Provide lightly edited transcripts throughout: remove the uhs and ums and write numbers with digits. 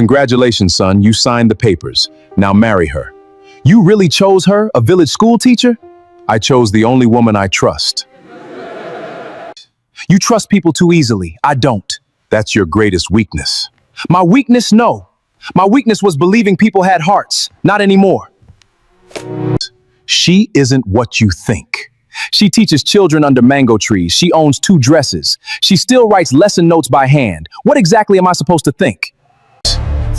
Congratulations, son, you signed the papers. Now marry her. You really chose her, a village school teacher? I chose the only woman I trust. You trust people too easily. I don't. That's your greatest weakness. My weakness? No. My weakness was believing people had hearts. Not anymore. She isn't what you think. She teaches children under mango trees. She owns 2 dresses. She still writes lesson notes by hand. What exactly am I supposed to think?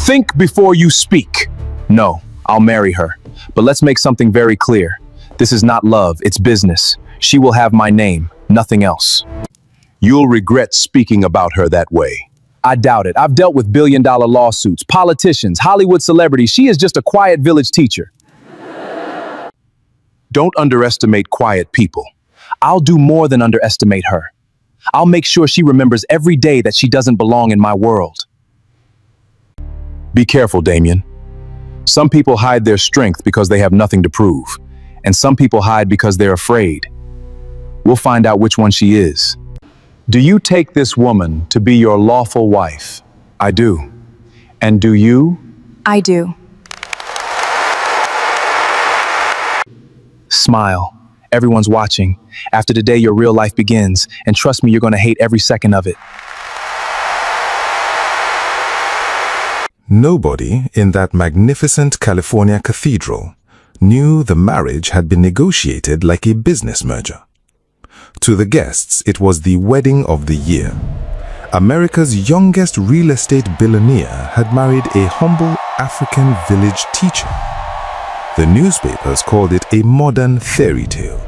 Think before you speak. No, I'll marry her. But let's make something very clear. This is not love, it's business. She will have my name, nothing else. You'll regret speaking about her that way. I doubt it. I've dealt with billion-dollar lawsuits, politicians, Hollywood celebrities. She is just a quiet village teacher. Don't underestimate quiet people. I'll do more than underestimate her. I'll make sure she remembers every day that she doesn't belong in my world. Be careful, Damien. Some people hide their strength because they have nothing to prove, and some people hide because they're afraid. We'll find out which one she is. Do you take this woman to be your lawful wife? I do. And do you? I do. Smile. Everyone's watching. After today, your real life begins, and trust me, you're going to hate every second of it. Nobody in that magnificent California cathedral knew the marriage had been negotiated like a business merger. To the guests, it was the wedding of the year. America's youngest real estate billionaire had married a humble African village teacher. The newspapers called it a modern fairy tale.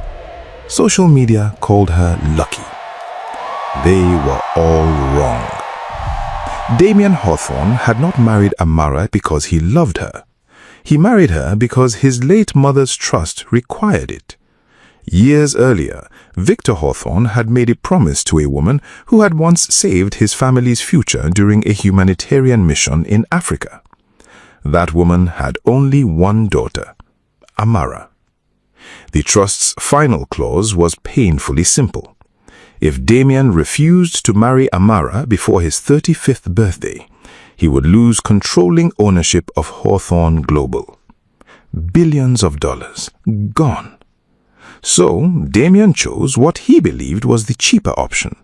Social media called her lucky. They were all wrong. Damien Hawthorne had not married Amara because he loved her. He married her because his late mother's trust required it. Years earlier, Victor Hawthorne had made a promise to a woman who had once saved his family's future during a humanitarian mission in Africa. That woman had only one daughter, Amara. The trust's final clause was painfully simple. If Damien refused to marry Amara before his 35th birthday, he would lose controlling ownership of Hawthorne Global. Billions of dollars gone. So Damien chose what he believed was the cheaper option.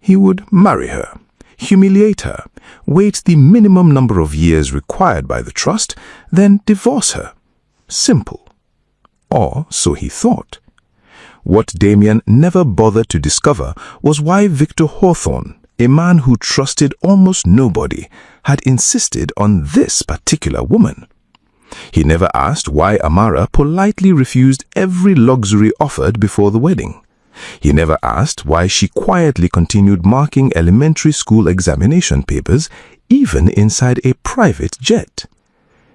He would marry her, humiliate her, wait the minimum number of years required by the trust, then divorce her. Simple. Or so he thought. What Damien never bothered to discover was why Victor Hawthorne, a man who trusted almost nobody, had insisted on this particular woman. He never asked why Amara politely refused every luxury offered before the wedding. He never asked why she quietly continued marking elementary school examination papers even inside a private jet.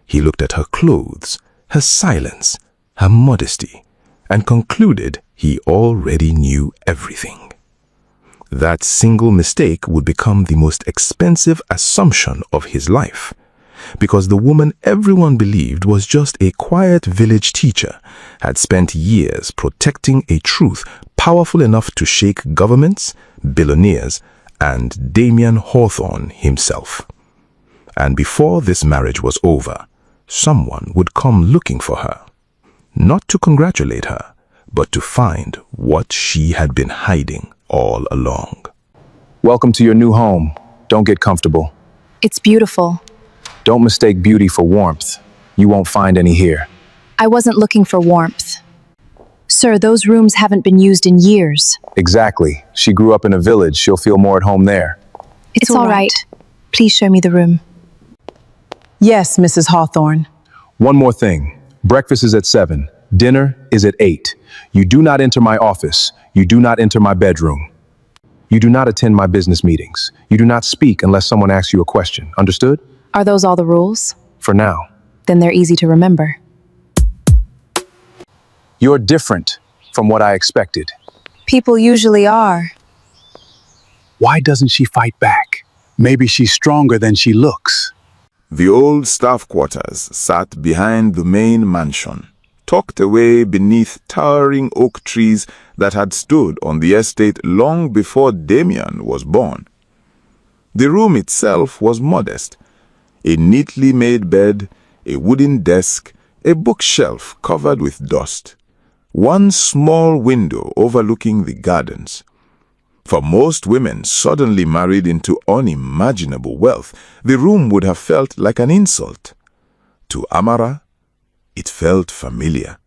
He looked at her clothes, her silence, her modesty, and concluded he already knew everything. That single mistake would become the most expensive assumption of his life, because the woman everyone believed was just a quiet village teacher had spent years protecting a truth powerful enough to shake governments, billionaires, and Damien Hawthorne himself. And before this marriage was over, someone would come looking for her, not to congratulate her, but to find what she had been hiding all along. Welcome to your new home. Don't get comfortable. It's beautiful. Don't mistake beauty for warmth. You won't find any here. I wasn't looking for warmth. Sir, those rooms haven't been used in years. Exactly. She grew up in a village. She'll feel more at home there. It's all right. Please show me the room. Yes, Mrs. Hawthorne. One more thing. Breakfast is at 7. Dinner is at 8. You do not enter my office. You do not enter my bedroom. You do not attend my business meetings. You do not speak unless someone asks you a question. Understood? Are those all the rules? For now. Then they're easy to remember. You're different from what I expected. People usually are. Why doesn't she fight back? Maybe she's stronger than she looks. The old staff quarters sat behind the main mansion, tucked away beneath towering oak trees that had stood on the estate long before Damien was born. The room itself was modest, A neatly made bed, a wooden desk, a bookshelf covered with dust. One small window overlooking the gardens. For most women suddenly married into unimaginable wealth, the room would have felt like an insult. To Amara, it felt familiar.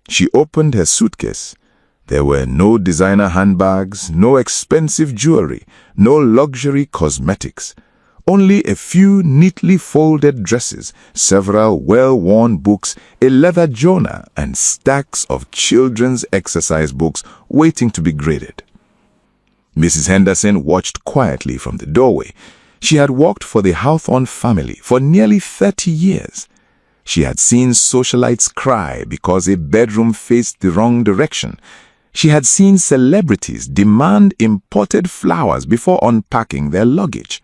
She opened her suitcase. There were no designer handbags, no expensive jewelry, no luxury cosmetics. Only a few neatly folded dresses, several well-worn books, a leather journal, and stacks of children's exercise books waiting to be graded. Mrs. Henderson watched quietly from the doorway. She had worked for the Hawthorne family for nearly 30 years. She had seen socialites cry because a bedroom faced the wrong direction. She had seen celebrities demand imported flowers before unpacking their luggage.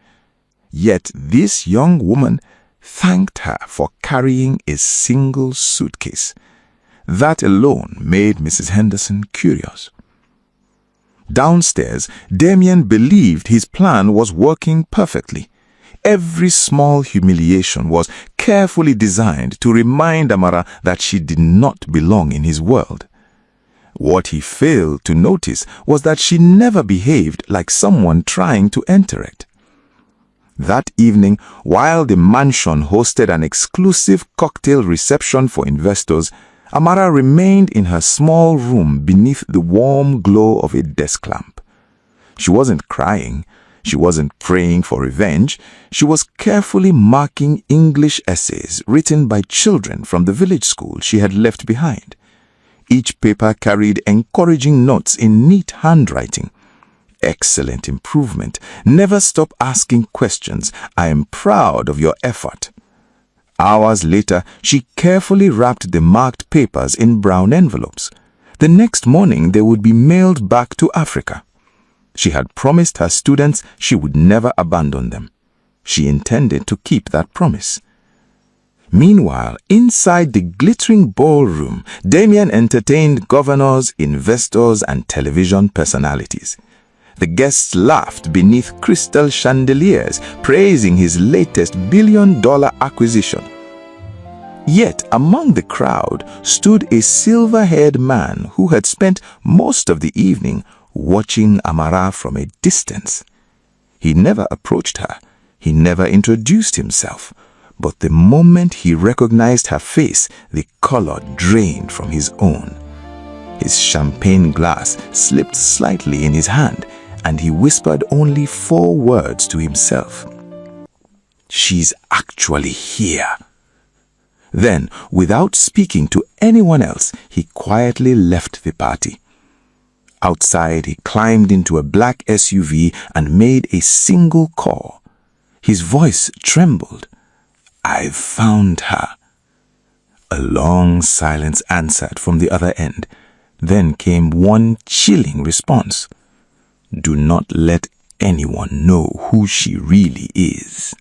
Yet this young woman thanked her for carrying a single suitcase. That alone made Mrs. Henderson curious. Downstairs, Damien believed his plan was working perfectly. Every small humiliation was carefully designed to remind Amara that she did not belong in his world. What he failed to notice was that she never behaved like someone trying to enter it. That evening, while the mansion hosted an exclusive cocktail reception for investors, Amara remained in her small room beneath the warm glow of a desk lamp. She wasn't crying. She wasn't praying for revenge. She was carefully marking English essays written by children from the village school she had left behind. Each paper carried encouraging notes in neat handwriting. Excellent improvement. Never stop asking questions. I am proud of your effort. Hours later, she carefully wrapped the marked papers in brown envelopes. The next morning, they would be mailed back to Africa. She had promised her students she would never abandon them. She intended to keep that promise. Meanwhile, inside the glittering ballroom, Damien entertained governors, investors, and television personalities. The guests laughed beneath crystal chandeliers, praising his latest billion-dollar acquisition. Yet among the crowd stood a silver-haired man who had spent most of the evening watching Amara from a distance. He never approached her. He never introduced himself. But the moment he recognized her face, the color drained from his own. His champagne glass slipped slightly in his hand, and he whispered only 4 words to himself. "She's actually here." Then, without speaking to anyone else, he quietly left the party. Outside, he climbed into a black SUV and made a single call. His voice trembled. "I've found her." A long silence answered from the other end. Then came one chilling response. "Do not let anyone know who she really is."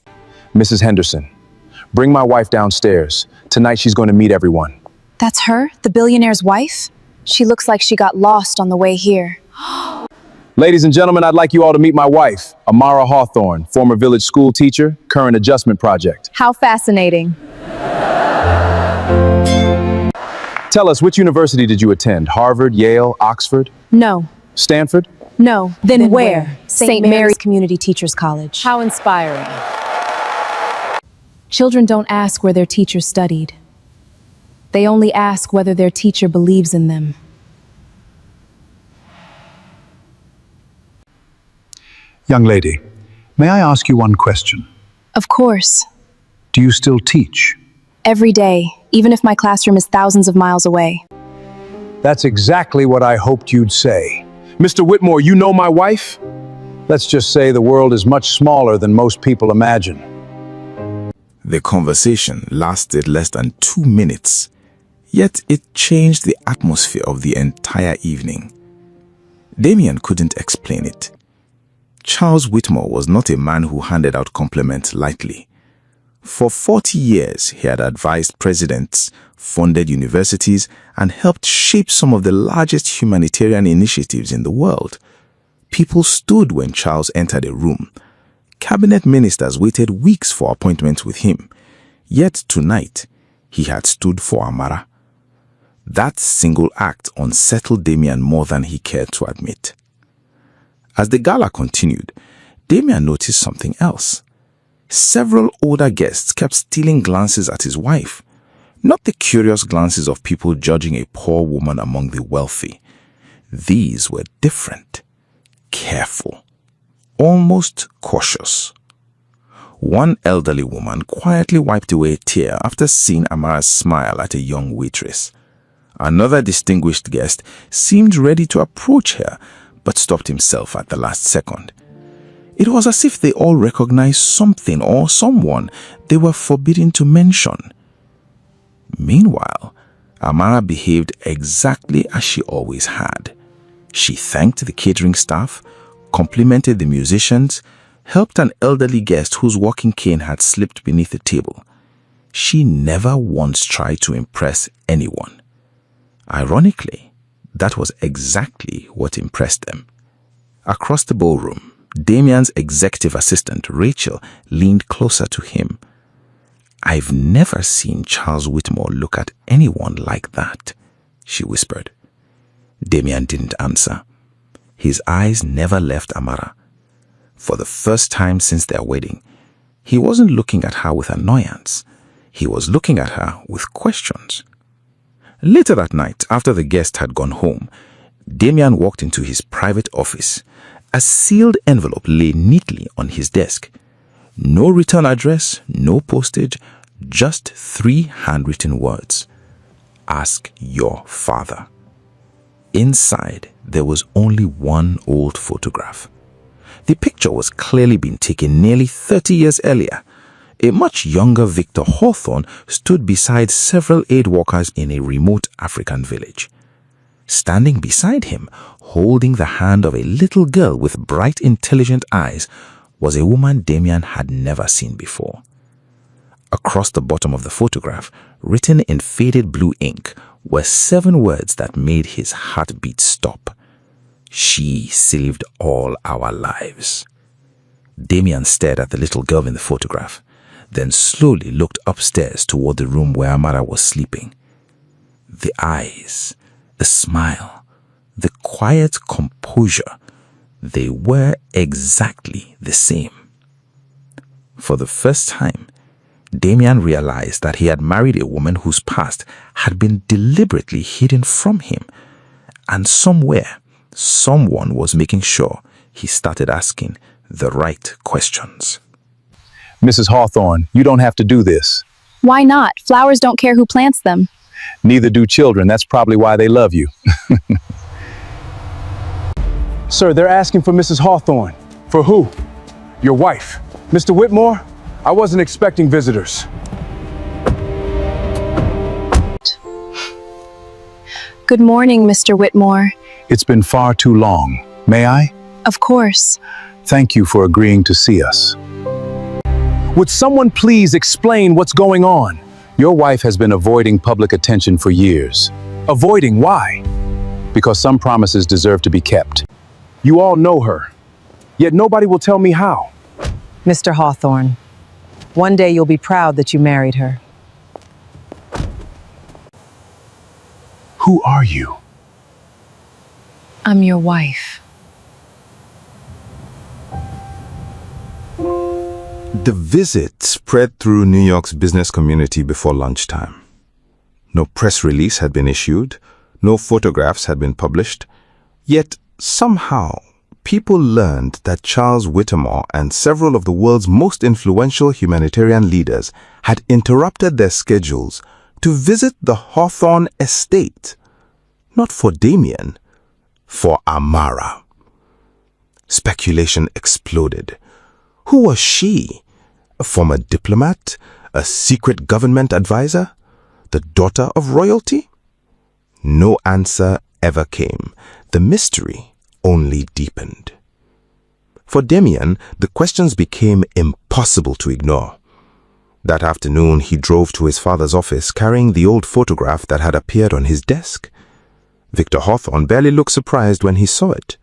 Mrs. Henderson, bring my wife downstairs. Tonight she's going to meet everyone. That's her, the billionaire's wife? She looks like she got lost on the way here. Ladies and gentlemen, I'd like you all to meet my wife, Amara Hawthorne, former village school teacher, current adjustment project. How fascinating. Tell us, which university did you attend? Harvard, Yale, Oxford, No. Stanford? No. Then where? St. Mary's Community Teachers College. How inspiring. Children don't ask where their teacher studied. They only ask whether their teacher believes in them. Young lady, may I ask you one question? Of course. Do you still teach? Every day, even if my classroom is thousands of miles away. That's exactly what I hoped you'd say. Mr. Whitmore, you know my wife? Let's just say the world is much smaller than most people imagine. The conversation lasted less than 2 minutes, yet it changed the atmosphere of the entire evening. Damien couldn't explain it. Charles Whitmore was not a man who handed out compliments lightly. For 40 years, he had advised presidents, funded universities, and helped shape some of the largest humanitarian initiatives in the world. People stood when Charles entered a room, Cabinet ministers waited weeks for appointments with him. Yet tonight, he had stood for Amara. That single act unsettled Damien more than he cared to admit. As the gala continued, Damien noticed something else. Several older guests kept stealing glances at his wife. Not the curious glances of people judging a poor woman among the wealthy. These were different, careful, almost cautious. One elderly woman quietly wiped away a tear after seeing Amara's smile at a young waitress. Another distinguished guest seemed ready to approach her, but stopped himself at the last second. It was as if they all recognized something or someone they were forbidden to mention. Meanwhile, Amara behaved exactly as she always had. She thanked the catering staff, complimented the musicians, helped an elderly guest whose walking cane had slipped beneath the table. She never once tried to impress anyone. Ironically, that was exactly what impressed them. Across the ballroom, Damien's executive assistant, Rachel, leaned closer to him. "I've never seen Charles Whitmore look at anyone like that," she whispered. Damien didn't answer. His eyes never left Amara. For the first time since their wedding, he wasn't looking at her with annoyance. He was looking at her with questions. Later that night, after the guest had gone home, Damien walked into his private office. A sealed envelope lay neatly on his desk. No return address, no postage, just 3 handwritten words. "Ask your father." Inside, there was only one old photograph. The picture was clearly been taken nearly 30 years earlier. A much younger Victor Hawthorne stood beside several aid workers in a remote African village. Standing beside him, holding the hand of a little girl with bright, intelligent eyes, was a woman Damien had never seen before. Across the bottom of the photograph, written in faded blue ink, were 7 words that made his heartbeat stop. "She saved all our lives." Damien stared at the little girl in the photograph, then slowly looked upstairs toward the room where Amara was sleeping. The eyes, the smile, the quiet composure, they were exactly the same. For the first time, Damien realized that he had married a woman whose past had been deliberately hidden from him, and somewhere, someone was making sure he started asking the right questions. Mrs. Hawthorne, you don't have to do this. Why not? Flowers don't care who plants them. Neither do children. That's probably why they love you. Sir, they're asking for Mrs. Hawthorne. For who? Your wife. Mr. Whitmore? I wasn't expecting visitors. Good morning, Mr. Whitmore. It's been far too long. May I? Of course. Thank you for agreeing to see us. Would someone please explain what's going on? Your wife has been avoiding public attention for years. Avoiding why? Because some promises deserve to be kept. You all know her, yet nobody will tell me how. Mr. Hawthorne, one day you'll be proud that you married her. Who are you? I'm your wife. The visit spread through New York's business community before lunchtime. No press release had been issued, no photographs had been published, yet somehow people learned that Charles Whitmore and several of the world's most influential humanitarian leaders had interrupted their schedules to visit the Hawthorne estate. Not for Damien, for Amara. Speculation exploded. Who was she? A former diplomat? A secret government advisor? The daughter of royalty? No answer ever came. The mystery only deepened. For Damien, the questions became impossible to ignore. That afternoon, he drove to his father's office carrying the old photograph that had appeared on his desk. Victor Hawthorne barely looked surprised when he saw it.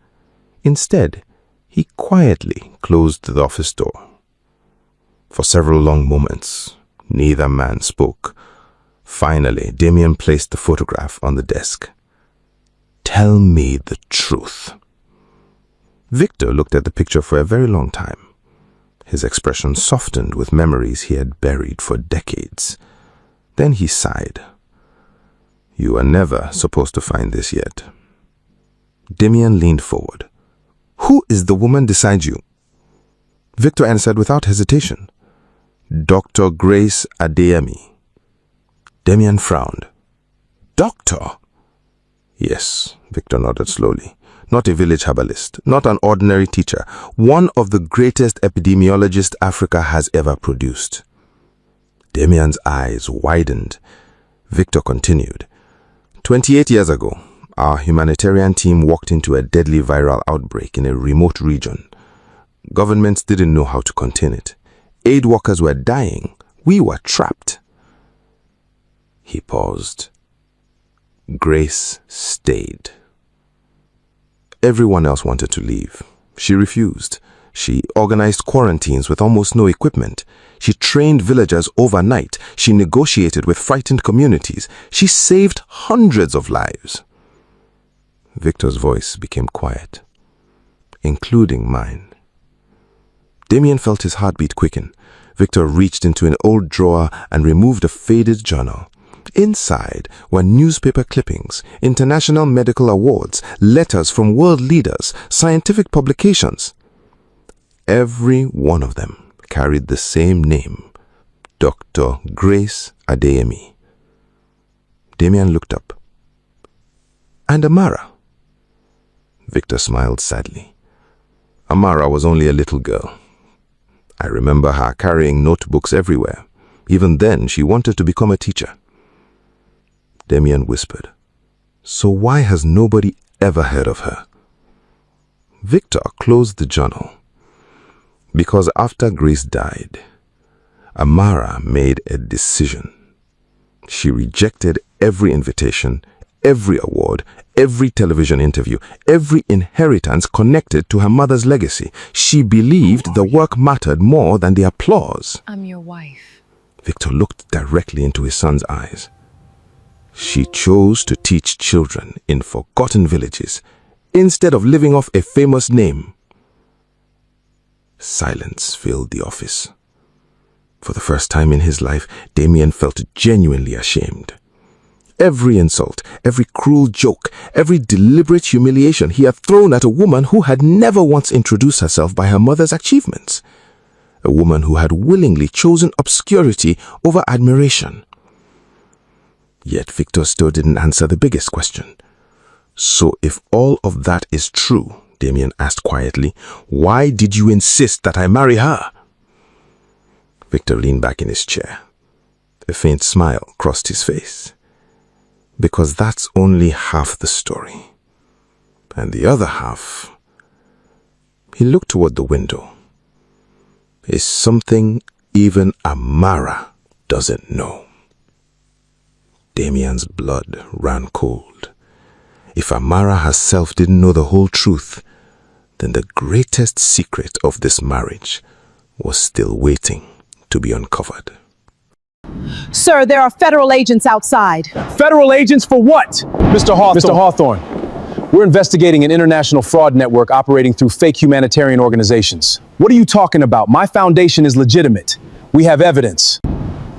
Instead, He quietly closed the office door. For several long moments, neither man spoke. Finally, Damien placed the photograph on the desk. "Tell me the truth." Victor looked at the picture for a very long time. His expression softened with memories he had buried for decades. Then he sighed. "You are never supposed to find this yet." Damien leaned forward. "Who is the woman beside you?" Victor answered without hesitation. "Dr. Grace Adeyemi." Damien frowned. "Doctor?" "Yes," Victor nodded slowly. "Not a village herbalist, not an ordinary teacher, one of the greatest epidemiologists Africa has ever produced." Damien's eyes widened. Victor continued. 28 years ago, our humanitarian team walked into a deadly viral outbreak in a remote region. Governments didn't know how to contain it. Aid workers were dying. We were trapped. He paused. Grace stayed. Everyone else wanted to leave. She refused. She organized quarantines with almost no equipment. She trained villagers overnight. She negotiated with frightened communities. She saved hundreds of lives. Victor's voice became quiet, including mine. Damien felt his heartbeat quicken. Victor reached into an old drawer and removed a faded journal. Inside were newspaper clippings, international medical awards, letters from world leaders, scientific publications. Every one of them carried the same name, Dr. Grace Adeyemi. Damien looked up. "And Amara?" Victor smiled sadly. "Amara was only a little girl. I remember her carrying notebooks everywhere. Even then, she wanted to become a teacher." Damien whispered. "So why has nobody ever heard of her?" Victor closed the journal. "Because after Grace died, Amara made a decision. She rejected every invitation, every award, every television interview, every inheritance connected to her mother's legacy. She believed the work mattered more than the applause." I'm your wife. Victor looked directly into his son's eyes. "She chose to teach children in forgotten villages instead of living off a famous name." Silence filled the office. For the first time in his life, Damien felt genuinely ashamed. Every insult, every cruel joke, every deliberate humiliation he had thrown at a woman who had never once introduced herself by her mother's achievements. A woman who had willingly chosen obscurity over admiration. Yet Victor still didn't answer the biggest question. "So if all of that is true," Damien asked quietly, "why did you insist that I marry her?" Victor leaned back in his chair. A faint smile crossed his face. "Because that's only half the story. And the other half..." He looked toward the window. "Is something even Amara doesn't know." Damien's blood ran cold. If Amara herself didn't know the whole truth, then the greatest secret of this marriage was still waiting to be uncovered. Sir, there are federal agents outside. Federal agents for what? Mr. Hawthorne, we're investigating an international fraud network operating through fake humanitarian organizations. What are you talking about? My foundation is legitimate. We have evidence.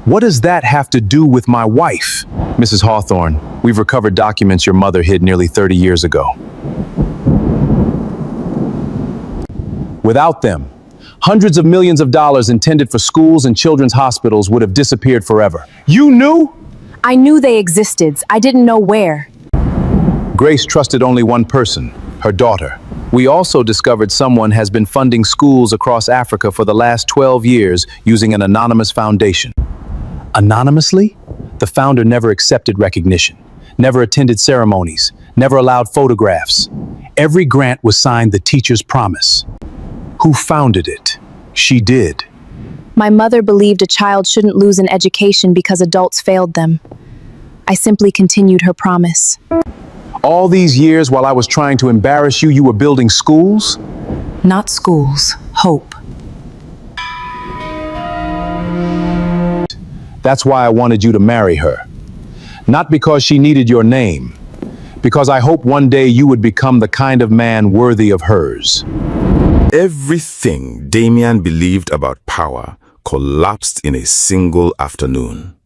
What does that have to do with my wife? Mrs. Hawthorne, we've recovered documents your mother hid nearly 30 years ago. Without them, hundreds of millions of dollars intended for schools and children's hospitals would have disappeared forever. You knew? I knew they existed. I didn't know where. Grace trusted only one person, her daughter. We also discovered someone has been funding schools across Africa for the last 12 years using an anonymous foundation. Anonymously? The founder never accepted recognition, never attended ceremonies, never allowed photographs. Every grant was signed the teacher's promise. Who founded it? She did. My mother believed a child shouldn't lose an education because adults failed them. I simply continued her promise. All these years while I was trying to embarrass you, you were building schools? Not schools, hope. That's why I wanted you to marry her. Not because she needed your name, because I hope one day you would become the kind of man worthy of hers. Everything Damien believed about power collapsed in a single afternoon.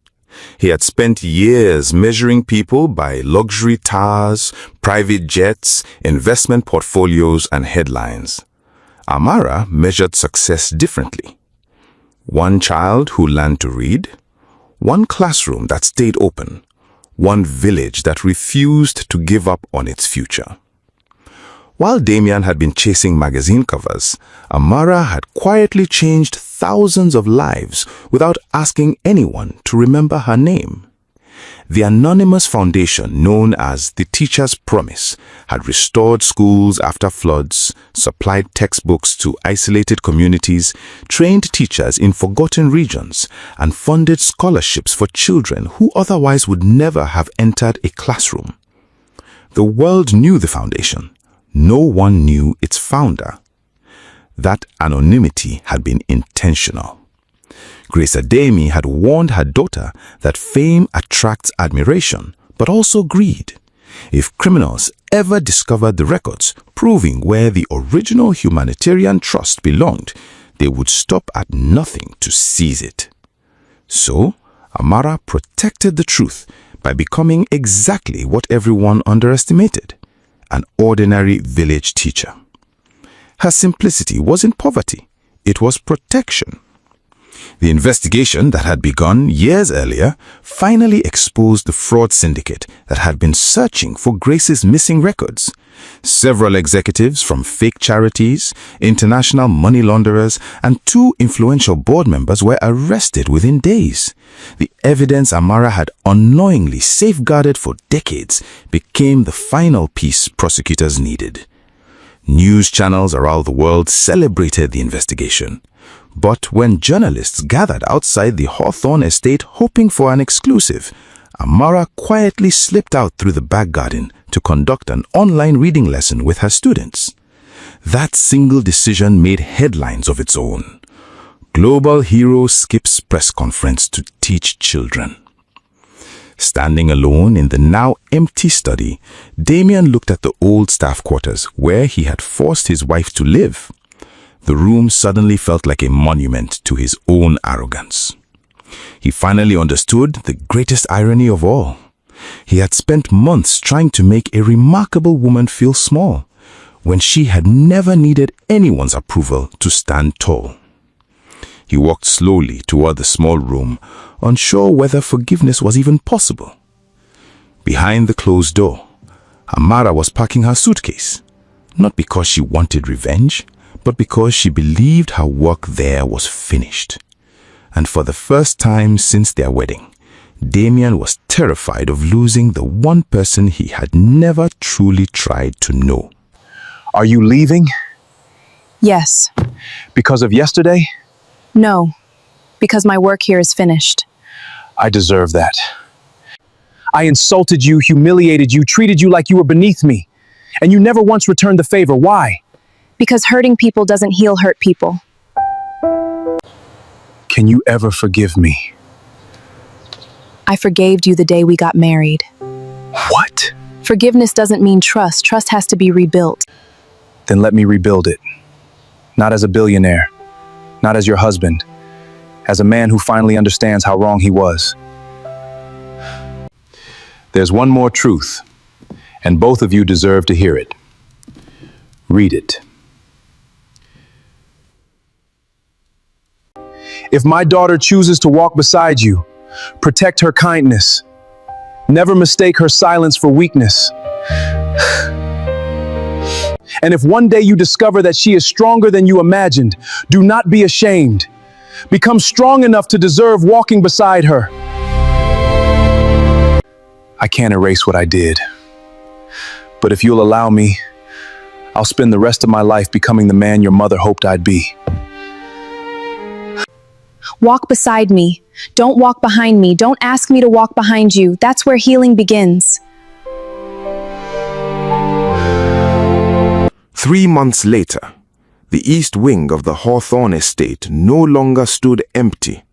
He had spent years measuring people by luxury towers, private jets, investment portfolios, and headlines. Amara measured success differently. One child who learned to read, one classroom that stayed open, one village that refused to give up on its future. While Damien had been chasing magazine covers, Amara had quietly changed thousands of lives without asking anyone to remember her name. The anonymous foundation known as the Teacher's Promise had restored schools after floods, supplied textbooks to isolated communities, trained teachers in forgotten regions, and funded scholarships for children who otherwise would never have entered a classroom. The world knew the foundation. No one knew its founder. That anonymity had been intentional. Grace Ademi had warned her daughter that fame attracts admiration, but also greed. If criminals ever discovered the records proving where the original humanitarian trust belonged, they would stop at nothing to seize it. So, Amara protected the truth by becoming exactly what everyone underestimated: an ordinary village teacher. Her simplicity wasn't poverty, it was protection. The investigation that had begun years earlier finally exposed the fraud syndicate that had been searching for Grace's missing records. Several executives from fake charities, international money launderers, and 2 influential board members were arrested within days. The evidence Amara had unknowingly safeguarded for decades became the final piece prosecutors needed. News channels around the world celebrated the investigation. But when journalists gathered outside the Hawthorne estate hoping for an exclusive, Amara quietly slipped out through the back garden to conduct an online reading lesson with her students. That single decision made headlines of its own. Global hero skips press conference to teach children. Standing alone in the now empty study, Damien looked at the old staff quarters where he had forced his wife to live. The room suddenly felt like a monument to his own arrogance. He finally understood the greatest irony of all. He had spent months trying to make a remarkable woman feel small, when she had never needed anyone's approval to stand tall. He walked slowly toward the small room, unsure whether forgiveness was even possible. Behind the closed door, Amara was packing her suitcase, not because she wanted revenge, but because she believed her work there was finished. And for the first time since their wedding, Damien was terrified of losing the one person he had never truly tried to know. Are you leaving? Yes. Because of yesterday? No. Because my work here is finished. I deserve that. I insulted you, humiliated you, treated you like you were beneath me. And you never once returned the favor. Why? Because hurting people doesn't heal hurt people. Can you ever forgive me? I forgave you the day we got married. What? Forgiveness doesn't mean trust. Trust has to be rebuilt. Then let me rebuild it. Not as a billionaire, not as your husband, as a man who finally understands how wrong he was. There's one more truth, and both of you deserve to hear it. Read it. If my daughter chooses to walk beside you, protect her kindness. Never mistake her silence for weakness. And if one day you discover that she is stronger than you imagined, do not be ashamed. Become strong enough to deserve walking beside her. I can't erase what I did. But if you'll allow me, I'll spend the rest of my life becoming the man your mother hoped I'd be. Walk beside me. Don't walk behind me. Don't ask me to walk behind you. That's where healing begins. 3 months later, The east wing of the Hawthorne estate no longer stood empty.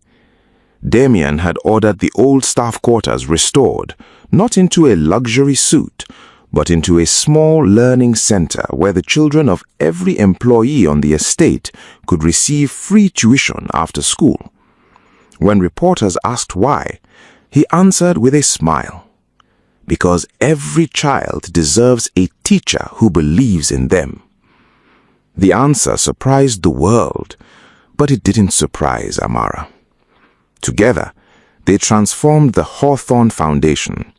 Damien had ordered the old staff quarters restored, not into a luxury suite, but into a small learning center where the children of every employee on the estate could receive free tuition after school. When reporters asked why, he answered with a smile. Because every child deserves a teacher who believes in them. The answer surprised the world, but it didn't surprise Amara. Together, they transformed the Hawthorne Foundation.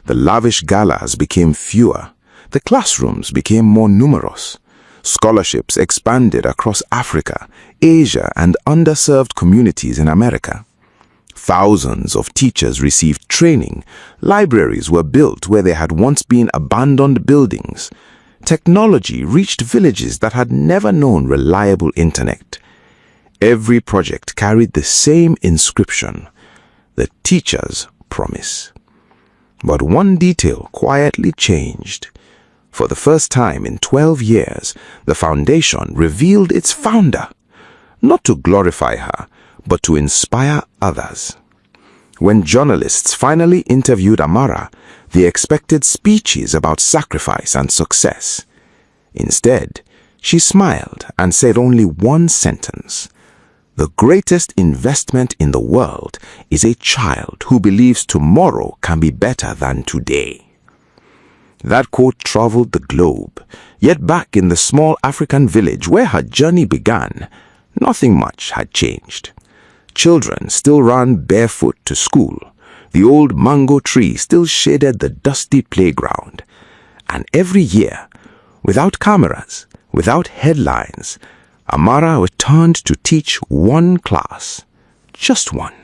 The lavish galas became fewer. The classrooms became more numerous. Scholarships expanded across Africa, Asia, and underserved communities in America. Thousands of teachers received training. Libraries were built where there had once been abandoned buildings. Technology reached villages that had never known reliable internet. Every project carried the same inscription, the teacher's promise. But one detail quietly changed. For the first time in 12 years, the foundation revealed its founder, not to glorify her, but to inspire others. When journalists finally interviewed Amara, they expected speeches about sacrifice and success. Instead, she smiled and said only one sentence. The greatest investment in the world is a child who believes tomorrow can be better than today. That quote traveled the globe, yet back in the small African village where her journey began, nothing much had changed. Children still ran barefoot to school. The old mango tree still shaded the dusty playground. And every year, without cameras, without headlines, Amara returned to teach one class, just one,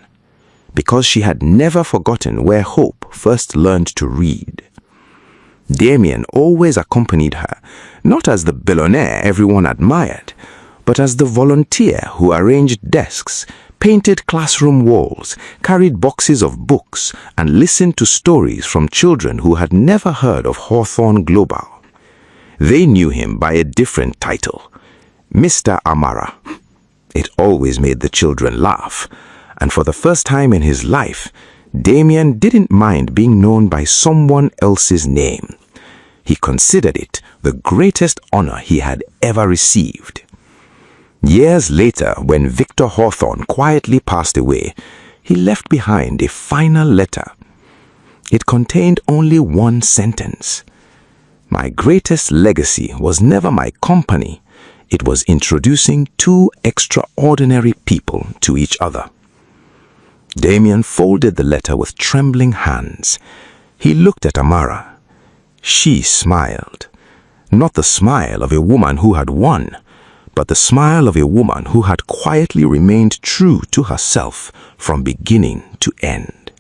because she had never forgotten where Hope first learned to read. Damien always accompanied her, not as the billionaire everyone admired, but as the volunteer who arranged desks, painted classroom walls, carried boxes of books, and listened to stories from children who had never heard of Hawthorne Global. They knew him by a different title, Mr. Amara. It always made the children laugh, and for the first time in his life, Damien didn't mind being known by someone else's name. He considered it the greatest honor he had ever received. Years later, when Victor Hawthorne quietly passed away, he left behind a final letter. It contained only one sentence. My greatest legacy was never my company. It was introducing two extraordinary people to each other. Damien folded the letter with trembling hands. He looked at Amara. She smiled. Not the smile of a woman who had won, but the smile of a woman who had quietly remained true to herself from beginning to end.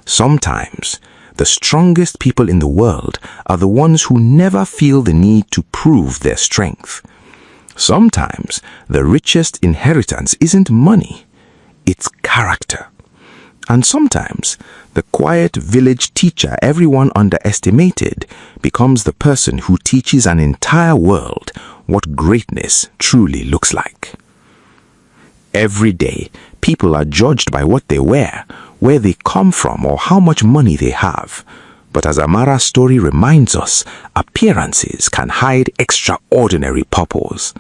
Sometimes, the strongest people in the world are the ones who never feel the need to prove their strength. Sometimes, the richest inheritance isn't money, it's character. And sometimes, the quiet village teacher everyone underestimated becomes the person who teaches an entire world what greatness truly looks like. Every day, people are judged by what they wear, where they come from, or how much money they have. But as Amara's story reminds us, appearances can hide extraordinary purpose.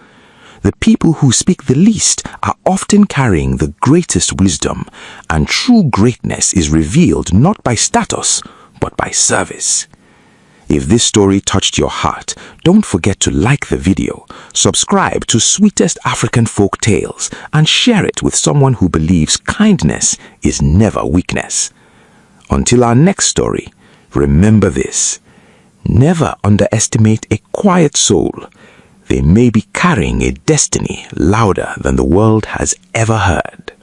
The people who speak the least are often carrying the greatest wisdom, and true greatness is revealed not by status, but by service. If this story touched your heart, don't forget to like the video, subscribe to Sweetest African Folk Tales, and share it with someone who believes kindness is never weakness. Until our next story, remember this: never underestimate a quiet soul. They may be carrying a destiny louder than the world has ever heard.